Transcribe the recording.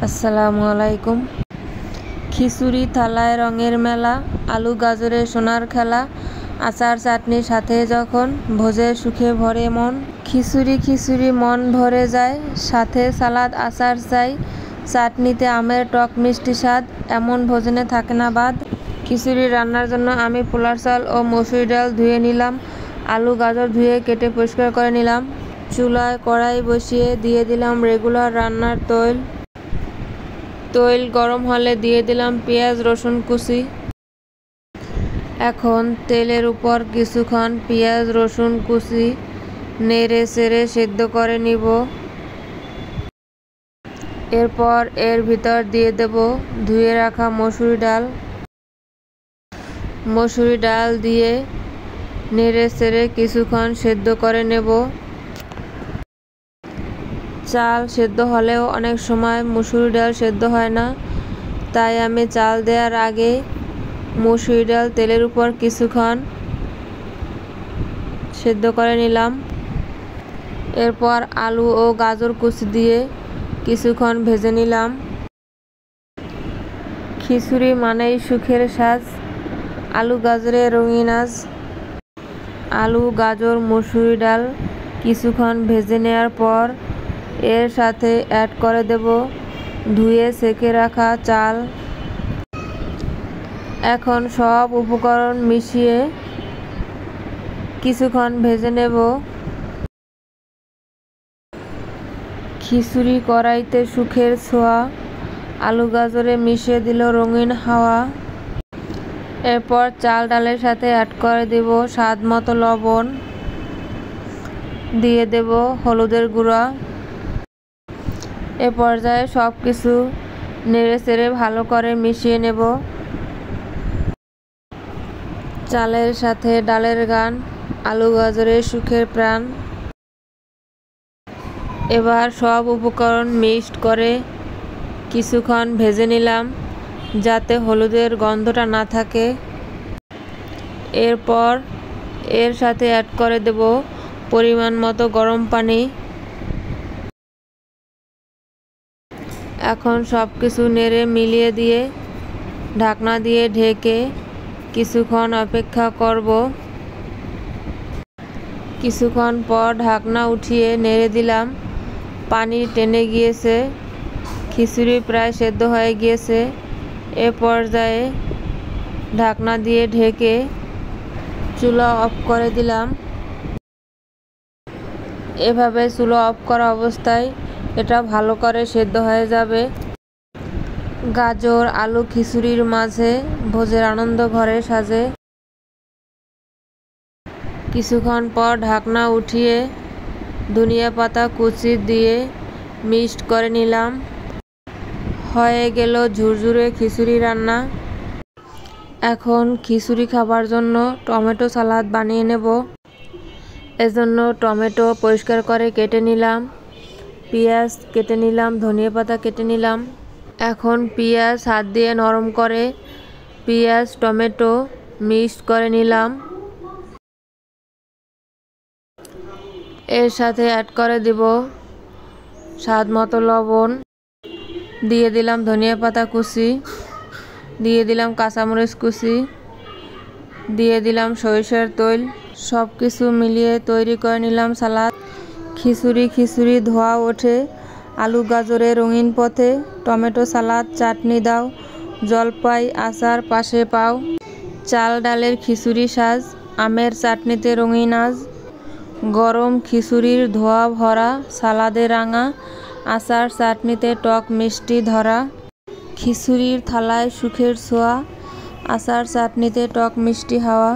আসসালামু আলাইকুম। খিচুড়ি থালায় রঙের মেলা, আলু গাজরের সোনার খেলা, আচার চাটনির সাথে যখন ভোজের সুখে ভরে মন। খিচুড়ি খিচুড়ি মন ভরে যায়, সাথে সালাদ আচার চাই, চাটনিতে আমের টক মিষ্টি স্বাদ, এমন ভোজনে থাকে না বাদ। খিচুড়ি রান্নার জন্য আমি পোলার চাল ও মসুরি ডাল ধুয়ে নিলাম, আলু গাজর ধুয়ে কেটে পরিষ্কার করে নিলাম। চুলায় কড়াই বসিয়ে দিয়ে দিলাম রেগুলার রান্নার তৈল। তৈল গরম হলে দিয়ে দিলাম পেঁয়াজ রসুন কুচি। এখন তেলের উপর কিছুক্ষণ পেঁয়াজ রসুন কুচি নেড়ে চেড়ে সেদ্ধ করে নিব। এরপর এর ভিতর দিয়ে দেব ধুয়ে রাখা মসুরি ডাল। মসুরি ডাল দিয়ে নেড়ে চেড়ে কিছুক্ষণ সেদ্ধ করে নেব। চাল সেদ্ধ হলেও অনেক সময় মসুরি ডাল সেদ্ধ হয় না, তাই আমি চাল দেওয়ার আগে মসুরি ডাল তেলের উপর কিছুক্ষণ সেদ্ধ করে নিলাম। এরপর আলু ও গাজর কুচি দিয়ে কিছুক্ষণ ভেজে নিলাম। খিচুড়ি মানেই সুখের সাজ, আলু গাজরের রঙিন আঁচ। আলু গাজর মসুরি ডাল কিছুক্ষণ ভেজে নেওয়ার পর এর সাথে অ্যাড করে দেব ধুয়ে ছেঁকে রাখা চাল। এখন সব উপকরণ মিশিয়ে কিছুক্ষণ ভেজে নেব। খিচুড়ি কড়াইতে সুখের ছোঁয়া, আলু গাজরে মিশিয়ে দিল রঙিন হাওয়া। এরপর চাল ডালের সাথে অ্যাড করে দেব স্বাদ মতো লবণ, দিয়ে দেব হলুদের গুঁড়া। এ পর্যায়ে সব কিছু নেড়ে চেড়ে ভালো করে মিশিয়ে নেব। চালের সাথে ডালের গান, আলু গাজরের সুখের প্রাণ। এবার সব উপকরণ মিক্সড করে কিছুক্ষণ ভেজে নিলাম, যাতে হলুদের গন্ধটা না থাকে। এরপর এর সাথে অ্যাড করে দেব পরিমাণ মতো গরম পানি। এখন সব কিছু নেড়ে মিলিয়ে দিয়ে ঢাকনা দিয়ে ঢেকে কিছুক্ষণ অপেক্ষা করব। কিছুক্ষণ পর ঢাকনা উঠিয়ে নেড়ে দিলাম, পানি টেনে গিয়েছে, খিচুড়ি প্রায় সেদ্ধ হয়ে গিয়েছে। এ পর্যায়ে ঢাকনা দিয়ে ঢেকে চুলা অফ করে দিলাম। এভাবে চুলা অফ করা অবস্থায় এটা ভালো করে সেদ্ধ হয়ে যাবে। গাজর আলু খিচুড়ির মাঝে ভোজের আনন্দ ঘরে সাজে। কিছুক্ষণ পর ঢাকনা উঠিয়ে ধনিয়া পাতা কুচি দিয়ে মিক্সড করে নিলাম। হয়ে গেল ঝুরঝুরে খিচুড়ি রান্না। এখন খিচুড়ি খাবার জন্য টমেটো সালাদ বানিয়ে নেব। এজন্য টমেটো পরিষ্কার করে কেটে নিলাম, পেঁয়াজ কেটে নিলাম, ধনিয়া পাতা কেটে নিলাম। এখন পেঁয়াজ হাত দিয়ে নরম করে পেঁয়াজ টমেটো মিক্সড করে নিলাম। এর সাথে অ্যাড করে দেব স্বাদ মতো লবণ, দিয়ে দিলাম ধনিয়া পাতা কুচি, দিয়ে দিলাম কাঁচামরিচ কুচি, দিয়ে দিলাম সরিষার তেল। সব কিছু মিলিয়ে তৈরি করে নিলাম সালাদ। খিচুড়ি খিচুড়ি ধোয়া ওঠে, আলু গাজরে রঙিন পথে, টমেটো সালাদ চাটনি দাও, জলপাই আচার পাশে পাও। চাল ডালের খিচুড়ি সাজ, আমের চাটনিতে রঙিন আঁচ। গরম খিচুড়ির ধোয়া ভরা, সালাদে রাঙা, আচার চাটনিতে টক মিষ্টি ধরা। খিচুড়ির থালায় সুখের ছোঁয়া, আচার চাটনিতে টক মিষ্টি হাওয়া।